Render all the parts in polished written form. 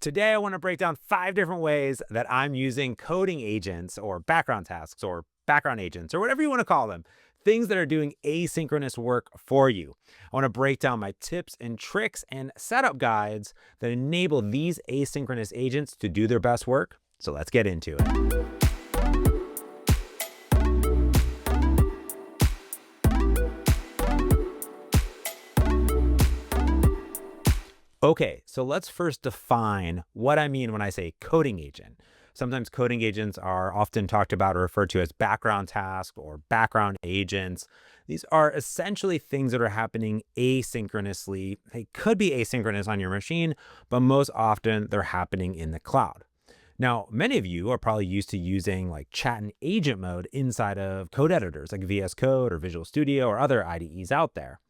Today, I want to break down 5 different ways that I'm using coding agents or background tasks or background agents or whatever you want to call them, things that are doing asynchronous work for you. I want to break down my tips and tricks and setup guides that enable these asynchronous agents to do their best work. So let's get into it. Okay, so let's first define what I mean when I say coding agent. Sometimes coding agents are often talked about or referred to as background tasks or background agents. These are essentially things that are happening asynchronously. They could be asynchronous on your machine, but most often they're happening in the cloud. Now, many of you are probably used to using like chat and agent mode inside of code editors like VS Code or Visual Studio or other IDEs out there.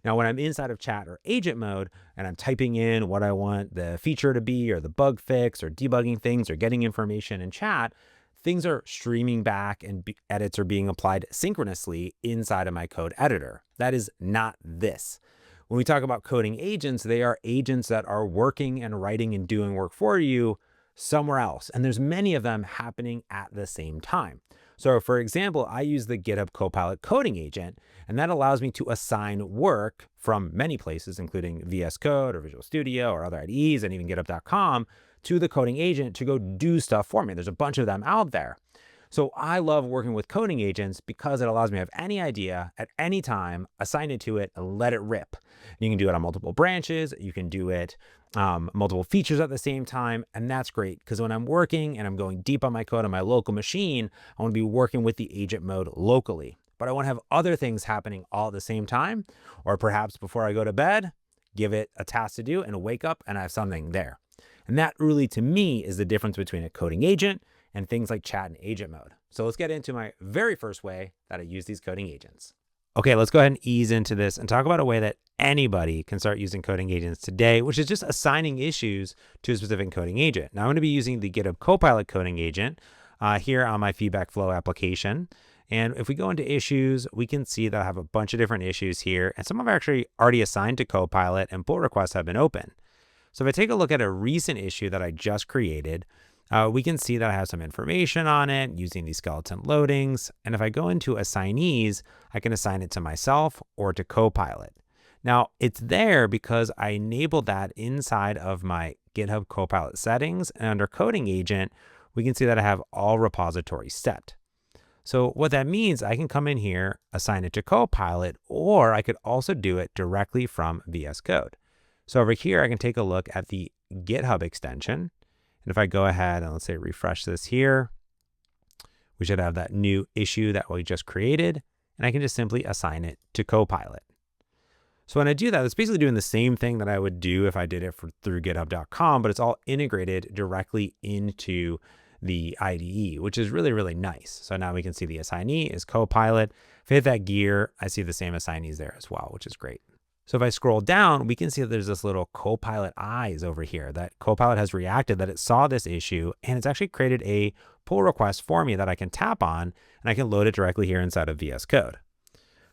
Now, when I'm inside of chat or agent mode and I'm typing in what I want the feature to be or the bug fix or debugging things or getting information in chat, things are streaming back and edits are being applied synchronously inside of my code editor. That is not this. When we talk about coding agents, they are agents that are working and writing and doing work for you somewhere else. And there's many of them happening at the same time. So for example, I use the GitHub Copilot coding agent, and that allows me to assign work from many places, including VS Code or Visual Studio or other IDEs and even GitHub.com to the coding agent to go do stuff for me. There's a bunch of them out there. So I love working with coding agents because it allows me to have any idea at any time, assign it to it, and let it rip. You can do it on multiple branches. You can do it multiple features at the same time. And that's great because when I'm working and I'm going deep on my code on my local machine, I want to be working with the agent mode locally. But I want to have other things happening all at the same time. Or perhaps before I go to bed, give it a task to do and wake up and I have something there. And that really, to me, is the difference between a coding agent and things like chat and agent mode. So let's get into my very first way that I use these coding agents. Okay, let's go ahead and ease into this and talk about a way that anybody can start using coding agents today, which is just assigning issues to a specific coding agent. Now I'm going to be using the GitHub Copilot coding agent here on my feedback flow application. And if we go into issues, we can see that I have a bunch of different issues here, and some of them are actually already assigned to Copilot and pull requests have been open. So if I take a look at a recent issue that I just created, we can see that I have some information on it using these skeleton loadings. And if I go into assignees, I can assign it to myself or to Copilot. Now it's there because I enabled that inside of my GitHub Copilot settings, and under coding agent, we can see that I have all repositories set. So what that means, I can come in here, assign it to Copilot, or I could also do it directly from VS Code. So over here, I can take a look at the GitHub extension. And if I go ahead and let's say refresh this here, we should have that new issue that we just created, and I can just simply assign it to Copilot. So when I do that, it's basically doing the same thing that I would do if I did it through github.com, but it's all integrated directly into the IDE, which is really, really nice. So now we can see the assignee is Copilot. If I hit that gear, I see the same assignees there as well, which is great. So if I scroll down, we can see that there's this little Copilot eyes over here that Copilot has reacted that it saw this issue, and it's actually created a pull request for me that I can tap on, and I can load it directly here inside of VS Code.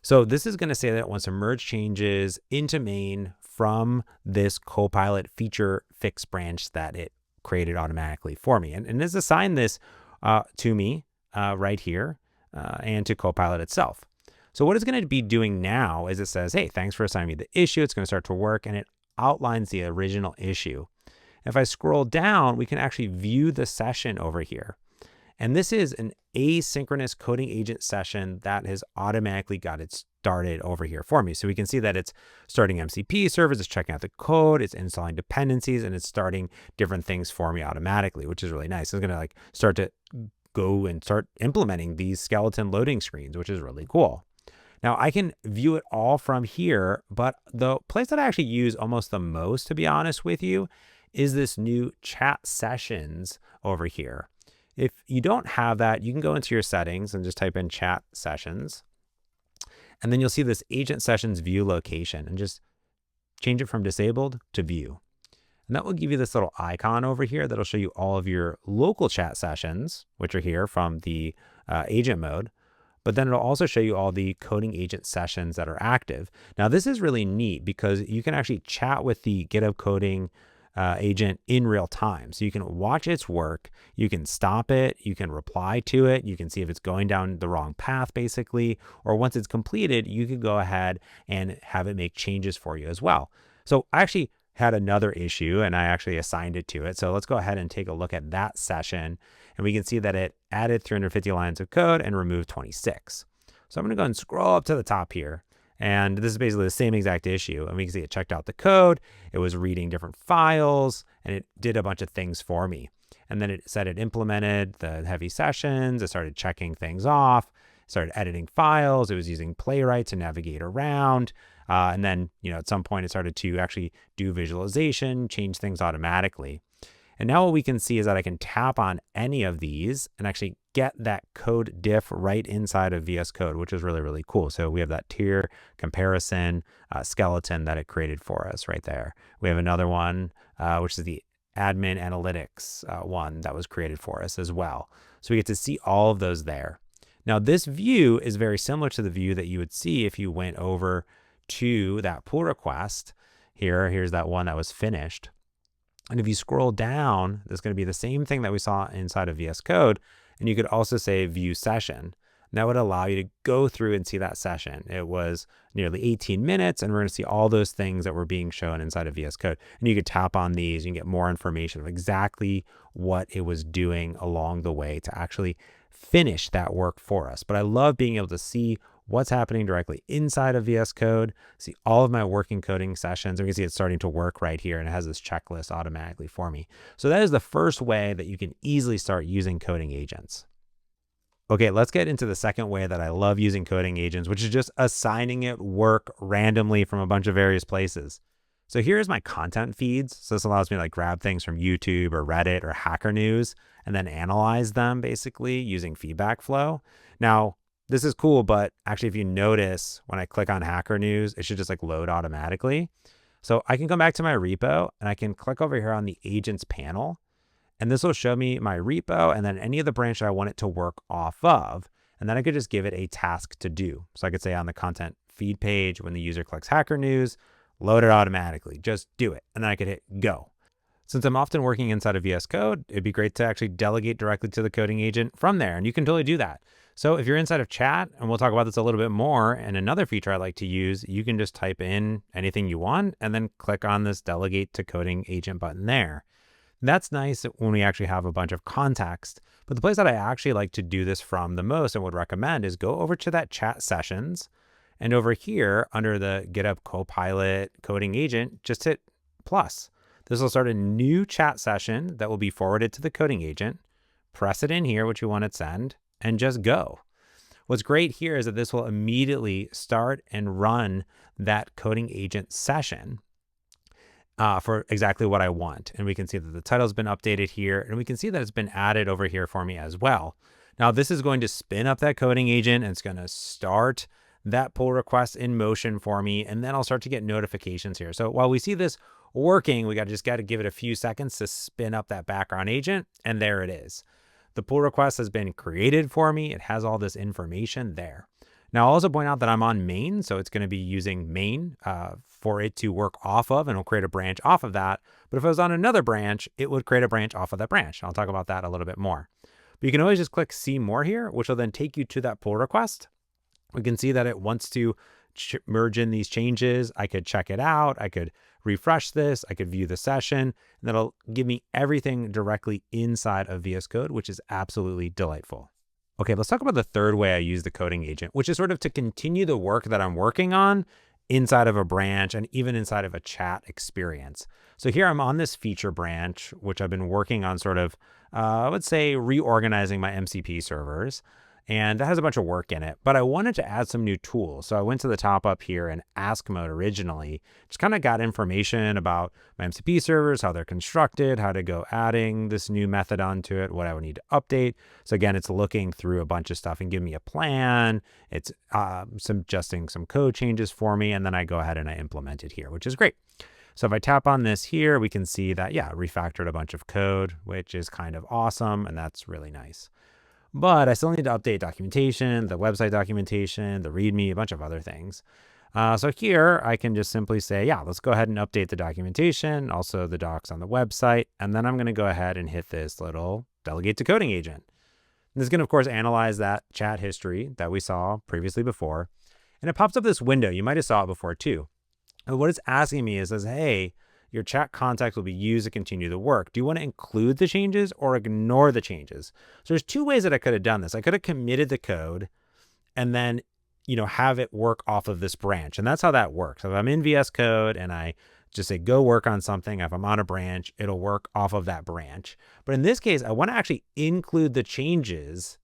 So this is going to say that it wants to merge changes into main from this Copilot feature fix branch that it created automatically for me. And it's assigned this to me right here and to Copilot itself. So what it's going to be doing now is it says, hey, thanks for assigning me the issue. It's going to start to work, and it outlines the original issue. If I scroll down, we can actually view the session over here. And this is an asynchronous coding agent session that has automatically got it started over here for me. So we can see that it's starting MCP servers, it's checking out the code, it's installing dependencies, and it's starting different things for me automatically, which is really nice. It's going to like start to go and start implementing these skeleton loading screens, which is really cool. Now I can view it all from here, but the place that I actually use almost the most, to be honest with you, is this new chat sessions over here. If you don't have that, you can go into your settings and just type in chat sessions. And then you'll see this agent sessions view location and just change it from disabled to view. And that will give you this little icon over here that'll show you all of your local chat sessions, which are here from the agent mode. But then it'll also show you all the coding agent sessions that are active. Now, this is really neat because you can actually chat with the GitHub coding agent in real time. So you can watch its work, you can stop it, you can reply to it, you can see if it's going down the wrong path basically, or once it's completed, you could go ahead and have it make changes for you as well. So I actually had another issue and I actually assigned it to it. So let's go ahead and take a look at that session, and we can see that it added 350 lines of code and removed 26. So I'm going to go and scroll up to the top here. And this is basically the same exact issue. And we can see it checked out the code. It was reading different files and it did a bunch of things for me. And then it said it implemented the heavy sessions. It started checking things off, started editing files. It was using Playwright to navigate around. And then, at some point it started to actually do visualization, change things automatically. And now what we can see is that I can tap on any of these and actually get that code diff right inside of VS Code, which is really, really cool. So we have that tier comparison skeleton that it created for us right there. We have another one, which is the admin analytics one that was created for us as well. So we get to see all of those there. Now this view is very similar to the view that you would see if you went over to that pull request. Here's that one that was finished. And if you scroll down, there's going to be the same thing that we saw inside of VS Code. And you could also say view session. And that would allow you to go through and see that session. It was nearly 18 minutes, and we're going to see all those things that were being shown inside of VS Code. And you could tap on these, you can get more information of exactly what it was doing along the way to actually finish that work for us. But I love being able to see what's happening directly inside of VS Code, see all of my working coding sessions. And we can see it's starting to work right here, and it has this checklist automatically for me. So that is the first way that you can easily start using coding agents. Okay, let's get into the second way that I love using coding agents, which is just assigning it work randomly from a bunch of various places. So here's my content feeds. So this allows me to grab things from YouTube or Reddit or Hacker News and then analyze them basically using feedback flow. Now, this is cool, but actually if you notice when I click on Hacker News, it should just load automatically. So I can come back to my repo and I can click over here on the agents panel, and this will show me my repo and then any of the branch that I want it to work off of. And then I could just give it a task to do. So I could say on the content feed page, when the user clicks Hacker News, load it automatically, just do it. And then I could hit go. Since I'm often working inside of VS Code, it'd be great to actually delegate directly to the coding agent from there. And you can totally do that. So if you're inside of chat, and we'll talk about this a little bit more, and another feature I like to use, you can just type in anything you want and then click on this delegate to coding agent button there. That's nice when we actually have a bunch of context. But the place that I actually like to do this from the most and would recommend is go over to that chat sessions, and over here under the GitHub Copilot coding agent, just hit plus. This will start a new chat session that will be forwarded to the coding agent. Press it in here, which you want to send, and just go. What's great here is that this will immediately start and run that coding agent session for exactly what I want. And we can see that the title's been updated here, and we can see that it's been added over here for me as well. Now this is going to spin up that coding agent, and it's going to start that pull request in motion for me, and then I'll start to get notifications here. So while we see this working, we just got to give it a few seconds to spin up that background agent, and there it is. The pull request has been created for me. It has all this information there. Now I'll also point out that I'm on main, so it's going to be using main for it to work off of, and it'll create a branch off of that. But if I was on another branch, it would create a branch off of that branch. I'll talk about that a little bit more. But you can always just click see more here, which will then take you to that pull request. We can see that it wants to merge in these changes. I could check it out. I could refresh this. I could view the session, and that'll give me everything directly inside of VS Code, which is absolutely delightful. Okay, let's talk about the third way I use the coding agent, which is sort of to continue the work that I'm working on inside of a branch and even inside of a chat experience. So here I'm on this feature branch, which I've been working on sort of, I would say, reorganizing my MCP servers. And that has a bunch of work in it, but I wanted to add some new tools. So I went to the top up here in ask mode originally, just kind of got information about my MCP servers, how they're constructed, how to go adding this new method onto it, what I would need to update. So again, it's looking through a bunch of stuff and giving me a plan. It's suggesting some code changes for me. And then I go ahead and I implement it here, which is great. So if I tap on this here, we can see that, yeah, refactored a bunch of code, which is kind of awesome. And that's really nice. But I still need to update documentation, the website documentation, the README, a bunch of other things. So here I can just simply say, yeah, let's go ahead and update the documentation, also the docs on the website. And then I'm going to go ahead and hit this little delegate to coding agent. And this can, of course, analyze that chat history that we saw previously before. And it pops up this window. You might have saw it before too. And what it's asking me is, hey, your chat context will be used to continue the work. Do you want to include the changes or ignore the changes? So there's two ways that I could have done this. I could have committed the code and then, have it work off of this branch. And that's how that works. If I'm in VS Code and I just say, go work on something, if I'm on a branch, it'll work off of that branch. But in this case, I want to actually include the changes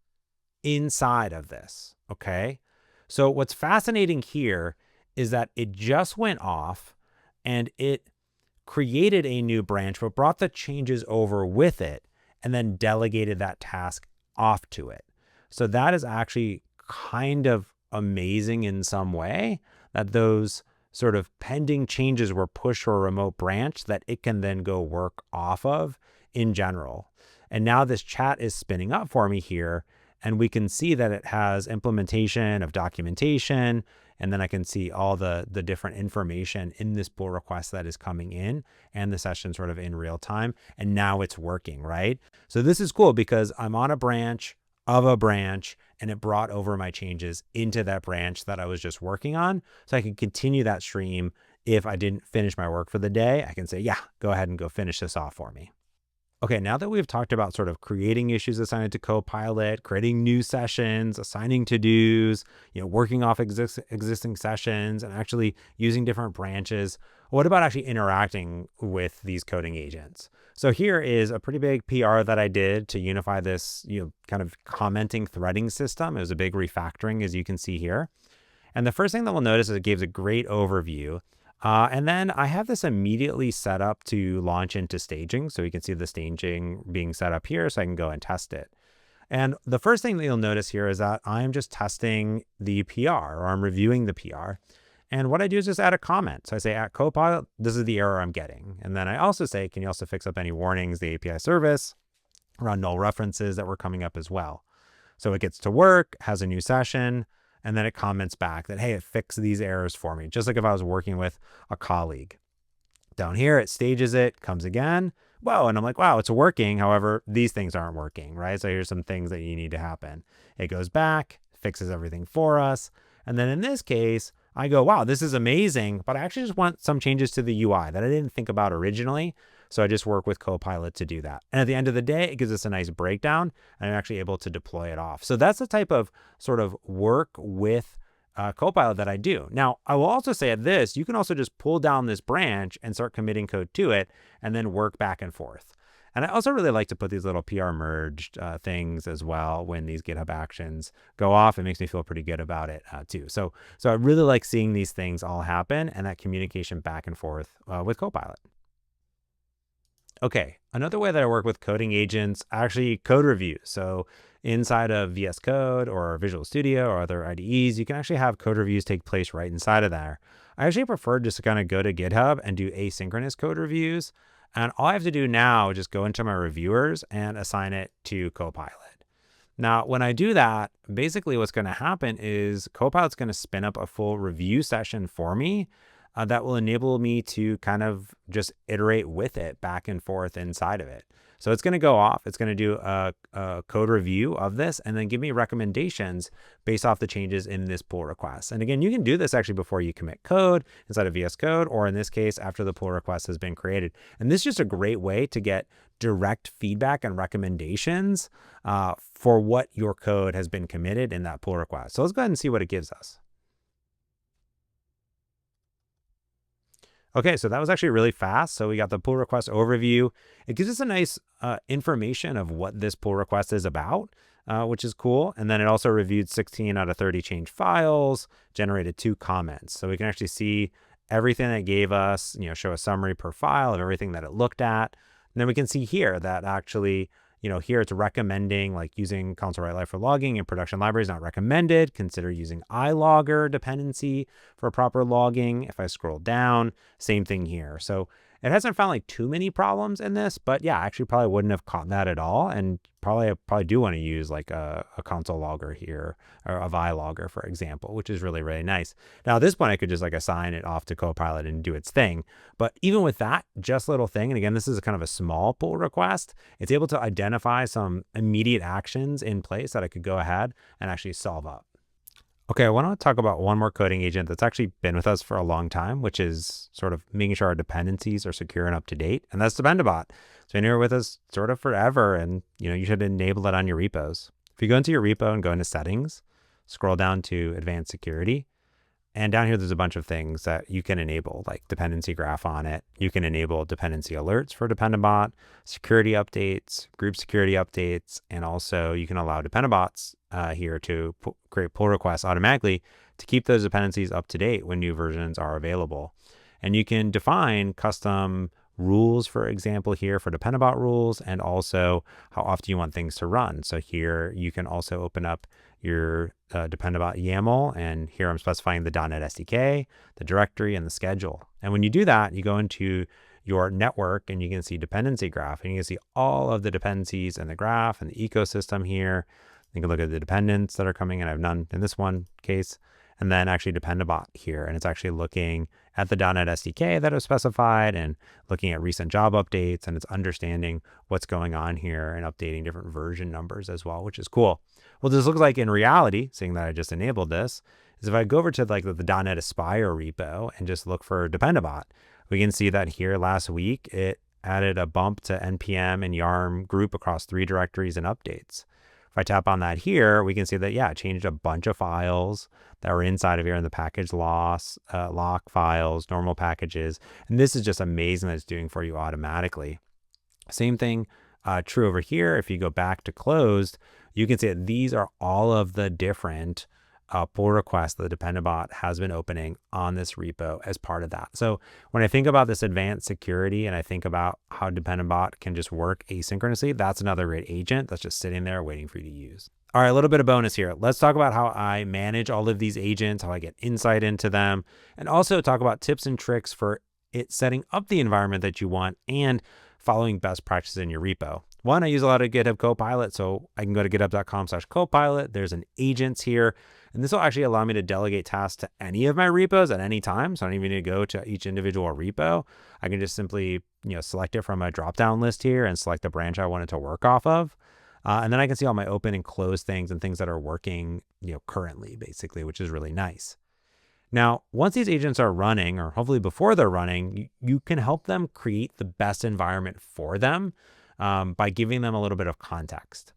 inside of this. Okay. So what's fascinating here is that it just went off and it created a new branch, but brought the changes over with it and then delegated that task off to it. So that is actually kind of amazing in some way, that those sort of pending changes were pushed to a remote branch that it can then go work off of in general. And now this chat is spinning up for me here, and we can see that it has implementation of documentation, and then I can see all the different information in this pull request that is coming in and the session sort of in real time. And now it's working, right? So this is cool because I'm on a branch of a branch and it brought over my changes into that branch that I was just working on. So I can continue that stream. If I didn't finish my work for the day, I can say, yeah, go ahead and go finish this off for me. Okay, now that we've talked about sort of creating issues assigned to Copilot, creating new sessions, assigning to-dos, working off existing sessions, and actually using different branches, what about actually interacting with these coding agents? So here is a pretty big PR that I did to unify this, kind of commenting threading system. It was a big refactoring, as you can see here. And the first thing that we'll notice is it gives a great overview. And then I have this immediately set up to launch into staging. So you can see the staging being set up here, so I can go and test it. And the first thing that you'll notice here is that I'm just testing the PR, or I'm reviewing the PR. And what I do is just add a comment. So I say at Copilot, this is the error I'm getting. And then I also say, can you also fix up any warnings, the API service around null references that were coming up as well? So it gets to work, has a new session, and then it comments back that, hey, it fixed these errors for me, just like if I was working with a colleague. Down here, it stages it, comes again. Whoa, and I'm like, wow, it's working. However, these things aren't working, right? So here's some things that you need to happen. It goes back, fixes everything for us. And then in this case, I go, wow, this is amazing, but I actually just want some changes to the UI that I didn't think about originally. So I just work with Copilot to do that. And at the end of the day, it gives us a nice breakdown, and I'm actually able to deploy it off. So that's the type of sort of work with Copilot that I do. Now, I will also say at this, you can also just pull down this branch and start committing code to it and then work back and forth. And I also really like to put these little PR merged things as well when these GitHub actions go off. It makes me feel pretty good about it too. So I really like seeing these things all happen and that communication back and forth with Copilot. Okay, another way that I work with coding agents, actually code reviews. So inside of VS Code or Visual Studio or other IDEs, you can actually have code reviews take place right inside of there. I actually prefer just to kind of go to GitHub and do asynchronous code reviews. And all I have to do now is just go into my reviewers and assign it to Copilot. Now, when I do that, basically what's going to happen is Copilot's going to spin up a full review session for me that will enable me to kind of just iterate with it back and forth inside of it. So it's going to go off. It's going to do a code review of this and then give me recommendations based off the changes in this pull request. And again, you can do this actually before you commit code inside of VS Code, or in this case, after the pull request has been created. And this is just a great way to get direct feedback and recommendations for what your code has been committed in that pull request. So let's go ahead and see what it gives us. Okay, so that was actually really fast. So we got the pull request overview. It gives us a nice information of what this pull request is about, which is cool. And then it also reviewed 16 out of 30 change files, generated 2 comments. So we can actually see everything that it gave us, show a summary per file of everything that it looked at. And then we can see here that actually, here it's recommending like using console write live for logging in production libraries, not recommended. Consider using iLogger dependency for proper logging. If I scroll down, same thing here. So It hasn't found like too many problems in this, but yeah, I actually probably wouldn't have caught that at all. And I probably do want to use like a console logger here, or a vi logger, for example, which is really, really nice. Now at this point, I could just like assign it off to Copilot and do its thing. But even with that, just little thing, and again, this is kind of a small pull request, it's able to identify some immediate actions in place that I could go ahead and actually solve up. Okay, I want to talk about one more coding agent that's actually been with us for a long time, which is sort of making sure our dependencies are secure and up to date, and that's Dependabot. So you're with us sort of forever, and you should enable it on your repos. If you go into your repo and go into settings, scroll down to advanced security, and down here, there's a bunch of things that you can enable, like dependency graph on it. You can enable dependency alerts for Dependabot, security updates, group security updates, and also you can allow Dependabots here to create pull requests automatically to keep those dependencies up to date when new versions are available. And you can define custom rules, for example, here for Dependabot rules, and also how often you want things to run. So here you can also open up your Dependabot YAML, and here I'm specifying the .NET SDK, the directory, and the schedule. And when you do that, you go into your network and you can see dependency graph, and you can see all of the dependencies in the graph and the ecosystem here. You can look at the dependents that are coming in. I have none in this one case. And then actually Dependabot here, and it's actually looking at the .NET SDK that is specified and looking at recent job updates, and it's understanding what's going on here and updating different version numbers as well, which is cool. What this looks like in reality, seeing that I just enabled this, is if I go over to like the .NET Aspire repo and just look for Dependabot, we can see that here last week, it added a bump to NPM and YARM group across 3 directories and updates. If I tap on that here, we can see that, yeah, it changed a bunch of files that were inside of here in the package lock files, normal packages. And this is just amazing that it's doing for you automatically. Same thing true over here. If you go back to closed, you can see that these are all of the different pull requests that the Dependabot has been opening on this repo as part of that. So when I think about this advanced security and I think about how Dependabot can just work asynchronously, that's another great agent that's just sitting there waiting for you to use. All right, a little bit of bonus here. Let's talk about how I manage all of these agents, how I get insight into them, and also talk about tips and tricks for it setting up the environment that you want and following best practices in your repo. One, I use a lot of GitHub Copilot, so I can go to github.com/Copilot. There's an agents here, and this will actually allow me to delegate tasks to any of my repos at any time. So I don't even need to go to each individual repo. I can just simply, select it from a drop-down list here and select the branch I want it to work off of. And then I can see all my open and closed things and things that are working, currently, basically, which is really nice. Now, once these agents are running, or hopefully before they're running, you can help them create the best environment for them by giving them a little bit of context.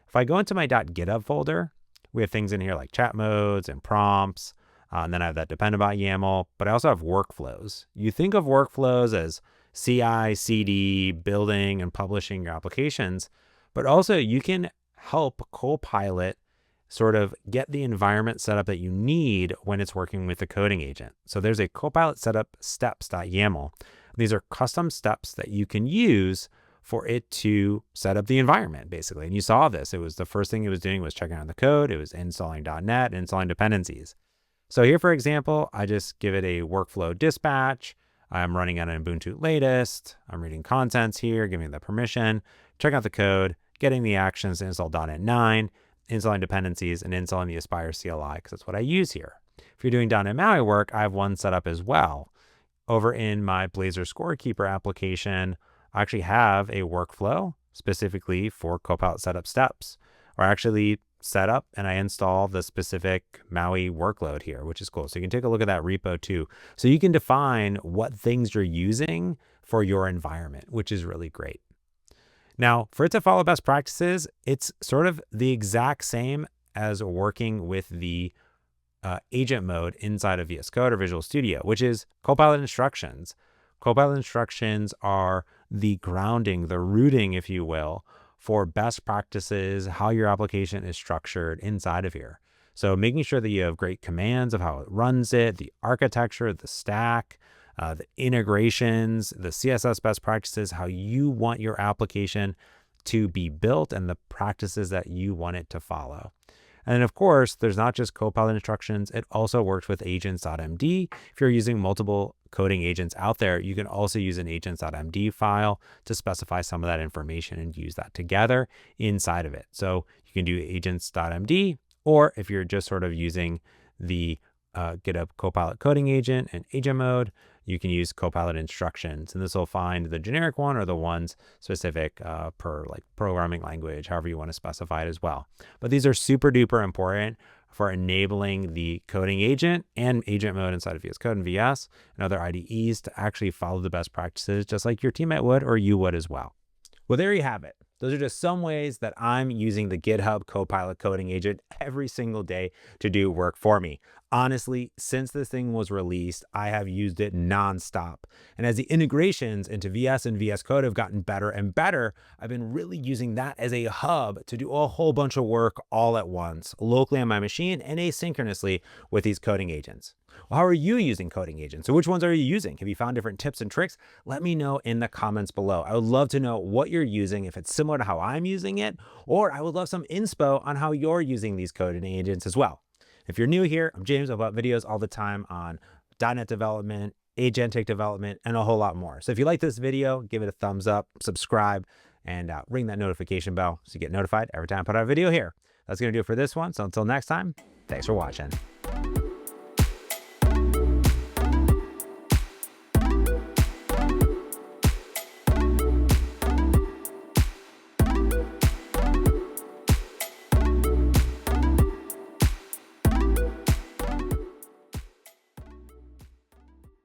If I go into my .github folder, we have things in here like chat modes and prompts, and then I have that Dependabot YAML, but I also have workflows. You think of workflows as CI, CD, building and publishing your applications, but also you can help Copilot sort of get the environment set up that you need when it's working with the coding agent. So there's a Copilot setup steps.yaml. These are custom steps that you can use for it to set up the environment, basically. And you saw this. It was the first thing it was doing was checking out the code. It was installing .NET, installing dependencies. So here, for example, I just give it a workflow dispatch. I'm running on an Ubuntu latest. I'm reading contents here, giving the permission, checking out the code, getting the actions to install .NET 9, installing dependencies, and installing the Aspire CLI, because that's what I use here. If you're doing .NET MAUI work, I have one set up as well. Over in my Blazor Scorekeeper application, I actually have a workflow specifically for Copilot setup steps, or I actually set up and I install the specific MAUI workload here, which is cool. So you can take a look at that repo too. So you can define what things you're using for your environment, which is really great. Now, for it to follow best practices, it's sort of the exact same as working with the agent mode inside of VS Code or Visual Studio, which is Copilot instructions. Copilot instructions are the grounding, the rooting, if you will, for best practices, how your application is structured inside of here. So making sure that you have great commands of how it runs it, the architecture, the stack, the integrations, the CSS best practices, how you want your application to be built and the practices that you want it to follow. And then of course, there's not just Copilot instructions. It also works with agents.md if you're using multiple coding agents out there, you can also use an agents.md file to specify some of that information and use that together inside of it. So you can do agents.md, or if you're just sort of using the GitHub Copilot coding agent and agent mode, you can use Copilot instructions, and this will find the generic one or the ones specific per like programming language, however you want to specify it as well. But these are super duper important for enabling the coding agent and agent mode inside of VS Code and VS and other IDEs to actually follow the best practices, just like your teammate would or you would as well. Well, there you have it. Those are just some ways that I'm using the GitHub Copilot coding agent every single day to do work for me. Honestly, since this thing was released, I have used it nonstop. And as the integrations into VS and VS Code have gotten better and better, I've been really using that as a hub to do a whole bunch of work all at once, locally on my machine and asynchronously with these coding agents. Well, how are you using coding agents? So which ones are you using? Have you found different tips and tricks? Let me know in the comments below. I would love to know what you're using, if it's similar to how I'm using it, or I would love some inspo on how you're using these coding agents as well. If you're new here, I'm James. I put videos all the time on .NET development, agentic development, and a whole lot more. So if you like this video, give it a thumbs up, subscribe, and ring that notification bell so you get notified every time I put out a video here. That's going to do it for this one. So until next time, thanks for watching.